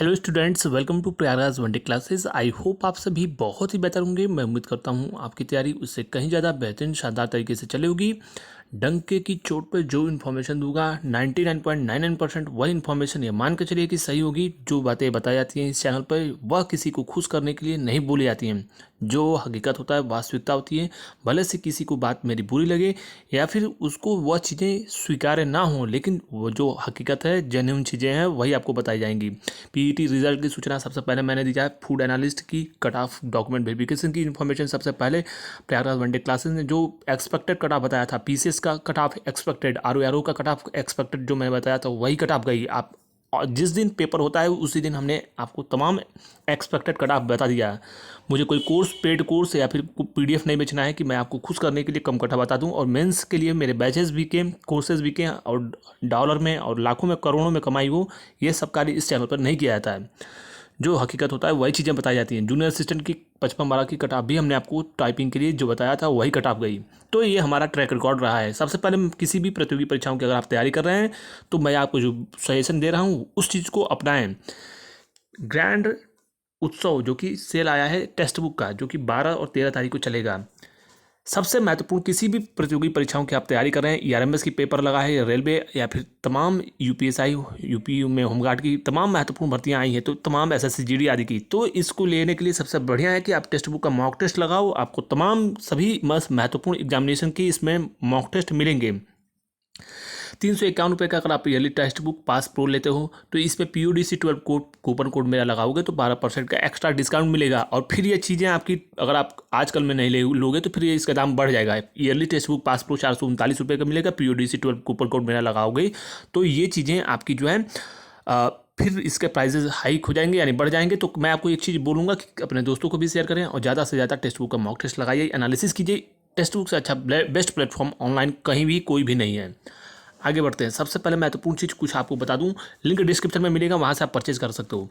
Hello students, welcome to Prayagraj one day classes. I hope आप सभी बहुत ही बेहतर होंगे। मैं उम्मीद करता हूँ आपकी तैयारी उससे कहीं ज़्यादा बेहतरीन शानदार तरीके से चली होगी। डंके की चोट पर जो इन्फॉर्मेशन दूंगा 99.99% वही इन्फॉर्मेशन ये मान के चलिए कि सही होगी। जो बातें बताई जाती हैं इस चैनल पर वह किसी को खुश करने के लिए नहीं बोली जाती हैं। जो हकीकत होता है, वास्तविकता होती है। भले से किसी को बात मेरी बुरी लगे या फिर उसको वह चीज़ें स्वीकार्य ना हो, लेकिन वो जो हकीकत है, जेन्युइन चीज़ें हैं, वही आपको बताई जाएंगी। पीईटी रिजल्ट की सूचना सबसे पहले मैंने दिया है। फूड एनालिस्ट की कट ऑफ डॉक्यूमेंट वेरिफिकेशन की इन्फॉर्मेशन सबसे पहले प्रयागराज वनडे क्लासेस ने जो एक्सपेक्टेड कट ऑफ बताया था, पीसीएस का कट ऑफ एक्सपेक्टेड, आरओ का कट ऑफ एक्सपेक्टेड जो मैं बताया था वही कट ऑफ गई। आप और जिस दिन पेपर होता है उसी दिन हमने आपको तमाम एक्सपेक्टेड कट ऑफ बता दिया है। मुझे कोई कोर्स, पेड कोर्स या फिर पीडीएफ नहीं बेचना है कि मैं आपको खुश करने के लिए कम कट ऑफ बता दूं। और मेंस के लिए मेरे बैचेस भी के, कोर्सेज भी के, और डॉलर में और लाखों में, करोड़ों में कमाई हो, ये सब कार्य इस चैनल पर नहीं किया जाता है। जो हकीकत होता है वही चीज़ें बताई जाती हैं। जूनियर असिस्टेंट की 55 12 की कट ऑफ भी हमने आपको टाइपिंग के लिए जो बताया था वही कट ऑफ गई। तो ये हमारा ट्रैक रिकॉर्ड रहा है। सबसे पहले किसी भी प्रतियोगी परीक्षाओं की अगर आप तैयारी कर रहे हैं तो मैं आपको जो सजेशन दे रहा हूँ उस चीज़ को अपनाएं। ग्रैंड उत्सव जो कि सेल आया है टेक्स्ट बुक का, जो कि 12 और 13 तारीख को चलेगा। सबसे महत्वपूर्ण किसी भी प्रतियोगी परीक्षाओं की आप तैयारी कर रहे हैं, ईआरएमएस की पेपर लगा है, रेलवे या फिर तमाम यूपीएसआई, यूपी में होमगार्ड की तमाम महत्वपूर्ण भर्तियां आई हैं, तो तमाम एसएससी जीडी आदि की, तो इसको लेने के लिए सबसे बढ़िया है कि आप टेक्स्ट बुक का मॉक टेस्ट लगाओ। आपको तमाम सभी महत्वपूर्ण एग्जामिनेशन की इसमें मॉक टेस्ट मिलेंगे। 351 रुपये का अगर आप yearly text book pass pro लेते हो तो इसमें PUDC 12 कोड कूपन कोड मेरा लगाओगे तो 12% का एक्स्ट्रा डिस्काउंट मिलेगा। और फिर ये चीज़ें आपकी अगर आप आजकल में नहीं लोगे तो फिर ये इसका दाम बढ़ जाएगा। Yearly text book pass pro 439 रुपये का मिलेगा, PUDC 12 कूपन कोड मेरा लगाओगे तो ये चीज़ें आपकी जो है फिर इसके प्राइजेस हाइक हो जाएंगे, यानी बढ़ जाएंगे। तो मैं आपको एक चीज़ बोलूँगा कि अपने दोस्तों को भी शेयर करें और ज़्यादा से ज़्यादा टेक्स्ट बुक का मॉक टेस्ट लगाइए, एनालिसिस कीजिए। टेक्स्ट बुक से अच्छा बेस्ट प्लेटफॉर्म ऑनलाइन कहीं भी कोई भी नहीं है। आगे बढ़ते हैं। सबसे पहले महत्वपूर्ण चीज़ कुछ आपको बता दूं, लिंक डिस्क्रिप्शन में मिलेगा, वहां से आप परचेज कर सकते हो।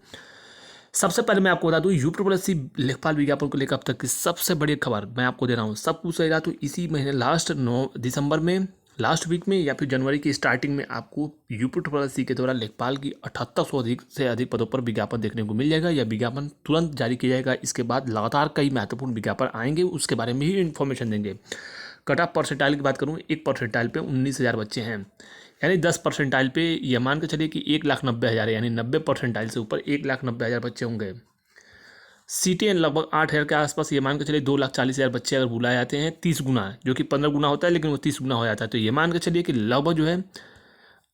सबसे पहले मैं आपको बता दूं, यूपीएससी लेखपाल विज्ञापन को लेकर अब तक की सबसे बड़ी खबर मैं आपको दे रहा हूं। सब कुछ रहेगा तो इसी महीने लास्ट 9 दिसंबर में, लास्ट वीक में या फिर जनवरी की स्टार्टिंग में आपको यूपीएससी के द्वारा लेखपाल की 7800 से अधिक पदों पर विज्ञापन देखने को मिल जाएगा। यह विज्ञापन तुरंत जारी किया जाएगा। इसके बाद लगातार कई महत्वपूर्ण विज्ञापन आएंगे, उसके बारे में ही इन्फॉर्मेशन देंगे। कट ऑफ परसेंटाइल की बात करूँ, एक परसेंटाइल पे 19,000 बच्चे हैं, यानी 10 परसेंटाइल पे यह मान के चलिए कि 1,90,000 यानी 90 परसेंटाइल से ऊपर 1,90,000 बच्चे होंगे। सीटें लगभग 8,000 के आसपास, ये मान के चलिए 2,40,000 बच्चे अगर बुलाए जाते हैं 30 गुना, जो कि 15 गुना होता है लेकिन वो 30 गुना हो जाता है। तो ये मान के चलिए कि लगभग जो है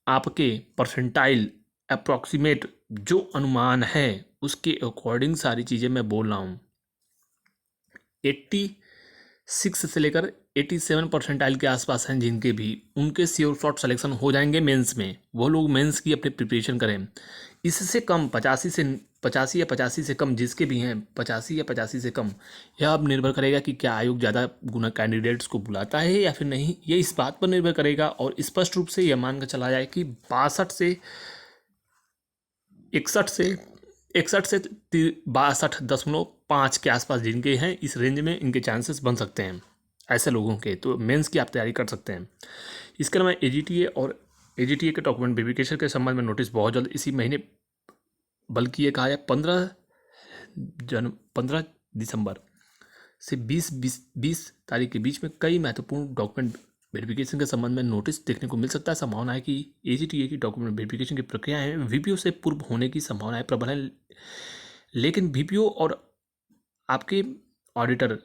आपके परसेंटाइल अप्रॉक्सीमेट जो अनुमान है उसके अकॉर्डिंग सारी चीज़ें मैं बोल रहा हूँ। 86 से लेकर 87 परसेंटाइल के आसपास हैं जिनके भी, उनके श्योर शॉट सिलेक्शन हो जाएंगे मेंस में। वो लोग मेंस की अपनी प्रिपरेशन करें। इससे कम 85 या 85 से कम जिसके भी हैं, 85 या 85 से कम, यह अब निर्भर करेगा कि क्या आयोग ज़्यादा गुना कैंडिडेट्स को बुलाता है या फिर नहीं, ये इस बात पर निर्भर करेगा। और स्पष्ट रूप से यह मान कर चला जाए कि 61 से के आसपास जिनके हैं, इस रेंज में इनके चांसेस बन सकते हैं ऐसे लोगों के। तो मेंस की आप तैयारी कर सकते हैं। इसके अलावा एजीटीए के डॉक्यूमेंट वेरिफिकेशन के संबंध में नोटिस बहुत जल्द इसी महीने, बल्कि ये कहा है 15 दिसंबर से 20 तारीख के बीच में कई महत्वपूर्ण डॉक्यूमेंट वेरिफिकेशन के संबंध में नोटिस देखने को मिल सकता है। संभावना है कि एजीटीए की डॉक्यूमेंट वेरिफिकेशन की प्रक्रिया है वीपीओ से पूर्व होने की संभावनाएं प्रबल है। लेकिन वीपीओ और आपके ऑडिटर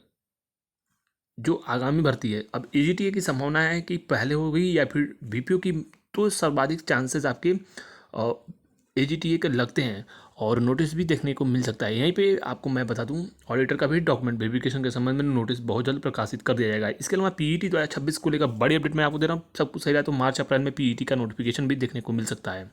जो आगामी भर्ती है, अब एजीटीए की संभावना है कि पहले हो गई या फिर वीपीओ की, तो सर्वाधिक चांसेस आपके एजीटीए के लगते हैं और नोटिस भी देखने को मिल सकता है। यहीं पे आपको मैं बता दूं, ऑडिटर का भी डॉक्यूमेंट वेरिफिकेशन के संबंध में नोटिस बहुत जल्द प्रकाशित कर दिया जाएगा। इसके अलावा पीईटी 2026 को लेकर बड़ी अपडेट मैं आपको दे रहा हूँ। सब कुछ सही रहा तो मार्च अप्रैल में पीईटी का नोटिफिकेशन भी देखने को मिल सकता है।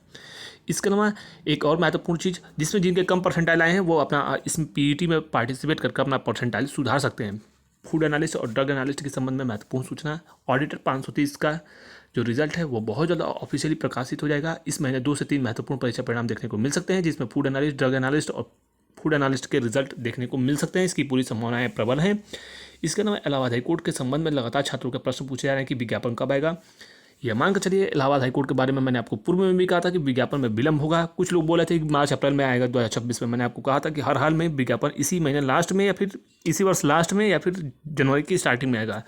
इसके अलावा एक और महत्वपूर्ण चीज़, जिसमें जिनके कम परसेंटाइल आए हैं वो अपना इसमें पीईटी में पार्टिसिपेट करके अपना परसेंटाइल सुधार सकते हैं। फूड एनालिस्ट और ड्रग एनालिस्ट के संबंध में महत्वपूर्ण सूचना, ऑडिटर 530 का जो रिजल्ट है वो बहुत ज़्यादा ऑफिशियली प्रकाशित हो जाएगा। इस महीने 2 से 3 महत्वपूर्ण परीक्षा परिणाम देखने को मिल सकते हैं, जिसमें फूड एनालिस्ट, ड्रग एनालिस्ट और फूड एनालिस्ट के रिजल्ट देखने को मिल सकते हैं। इसकी पूरी संभावनाएं प्रबल हैं। इसके अलावा इलाहाबाद हाईकोर्ट के संबंध में लगातार छात्रों के प्रश्न पूछे जा रहे हैं कि विज्ञापन कब आएगा। यह मान कर चलिए इलाहाबाद हाईकोर्ट के बारे में मैंने आपको पूर्व में भी कहा था कि विज्ञापन में विलंब होगा। कुछ लोग बोले थे कि मार्च अप्रैल में आएगा 2026 में। मैंने आपको कहा था कि हर हाल में विज्ञापन इसी महीने लास्ट में या फिर इसी वर्ष लास्ट में या फिर जनवरी की स्टार्टिंग में आएगा।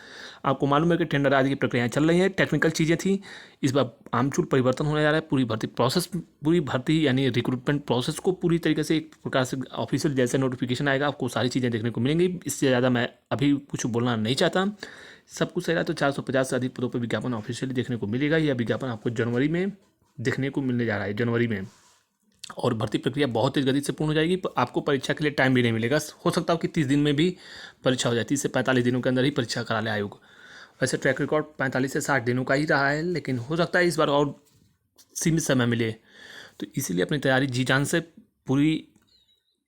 आपको मालूम है कि टेंडर आदि की प्रक्रियाएं चल रही हैं, टेक्निकल चीज़ें थी। इस बार आमचूर परिवर्तन होने जा रहा है। पूरी भर्ती यानी रिक्रूटमेंट प्रोसेस को पूरी तरीके से एक प्रकार से ऑफिशियल जैसे नोटिफिकेशन आएगा आपको सारी चीज़ें देखने को मिलेंगी। इससे ज़्यादा मैं अभी कुछ बोलना नहीं चाहता। सब कुछ सही रहा तो 450 से अधिक पदों पर विज्ञापन ऑफिशियली देखने को मिलेगा। यह विज्ञापन आपको जनवरी में देखने को मिलने जा रहा है, जनवरी में। और भर्ती प्रक्रिया बहुत तेज गति से पूर्ण हो जाएगी। आपको परीक्षा के लिए टाइम भी नहीं मिलेगा। हो सकता है कि 30 दिन में भी परीक्षा हो जाए, 30 से 45 दिनों के अंदर ही परीक्षा करा ले आयोग। वैसे ट्रैक रिकॉर्ड 45 से 60 दिनों का ही रहा है, लेकिन हो सकता है इस बार और सीमित समय मिले। तो इसीलिए अपनी तैयारी जी जान से पूरी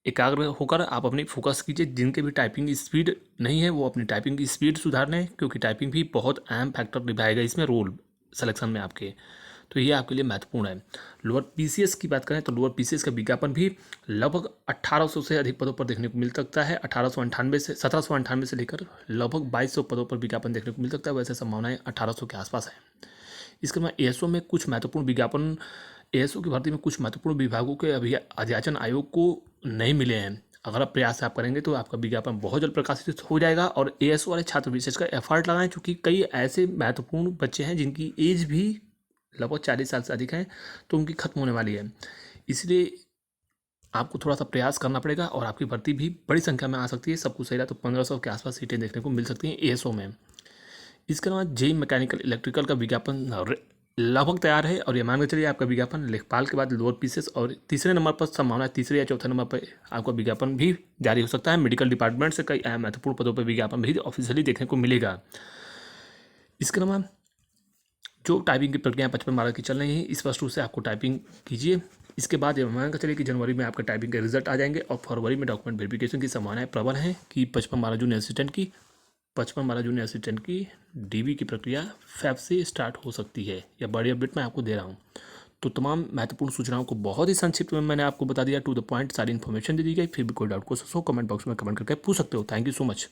एकाग्र होकर आप अपनी फोकस कीजिए। जिनके भी टाइपिंग की स्पीड नहीं है वो अपनी टाइपिंग की स्पीड सुधार लें, क्योंकि टाइपिंग भी बहुत अहम फैक्टर निभाएगा इसमें रोल सिलेक्शन में आपके। तो ये आपके लिए महत्वपूर्ण है। लोअर पीसीएस की बात करें तो लोअर पीसीएस का विज्ञापन भी लगभग 1800 से अधिक पदों पर देखने को मिल सकता है। 1798 से लेकर लगभग 2200 पदों पर विज्ञापन देखने को मिल सकता है। वैसे संभावनाएं 1800 के आसपास है। इसके बाद एएसओ में कुछ महत्वपूर्ण विज्ञापन, एएसओ की भर्ती में कुछ महत्वपूर्ण विभागों के अभी अध्याचन आयोग को नहीं मिले हैं। अगर आप प्रयास आप करेंगे तो आपका विज्ञापन बहुत जल्द प्रकाशित हो जाएगा। और एएसओ वाले छात्र विशेष का एफर्ट लगाएं, क्योंकि कई ऐसे महत्वपूर्ण बच्चे हैं जिनकी एज भी लगभग 40 साल से अधिक है, तो उनकी खत्म होने वाली है। इसलिए आपको थोड़ा सा प्रयास करना पड़ेगा और आपकी भर्ती भी बड़ी संख्या में आ सकती है। सब कुछ सही रहा तो 1500 के आसपास सीटें देखने को मिल सकती हैं एएसओ में। इसके अलावा जेई मैकेनिकल इलेक्ट्रिकल का विज्ञापन लगभग तैयार है। और ये मान के चलिए आपका विज्ञापन लेखपाल के बाद लोअर पीसीएस और तीसरे नंबर पर संभावना है, तीसरे या चौथे नंबर पर आपका विज्ञापन भी जारी हो सकता है। मेडिकल डिपार्टमेंट से कई अहम महत्वपूर्ण पदों पर विज्ञापन भी ऑफिशियली देखने को मिलेगा। इसके अलावा जो टाइपिंग की प्रक्रिया 55 की चल रही है, स्पष्ट रूप से आपको टाइपिंग कीजिए। इसके बाद ये मान कर चलिए कि जनवरी में आपके टाइपिंग के रिजल्ट आ जाएंगे और फरवरी में डॉक्यूमेंट वेरिफिकेशन की संभावनाएं प्रबल हैं कि 55 जूनियर असिस्टेंट की डीबी की प्रक्रिया फैब से स्टार्ट हो सकती है। यह बड़ी अपडेट मैं आपको दे रहा हूँ। तो तमाम महत्वपूर्ण सूचनाओं को बहुत ही संक्षिप्त में मैंने आपको बता दिया, टू द पॉइंट सारी इन्फॉर्मेशन दे दी गई। फिर भी कोई डाउट को कमेंट बॉक्स में कमेंट करके पूछ सकते हो। Thank you so much.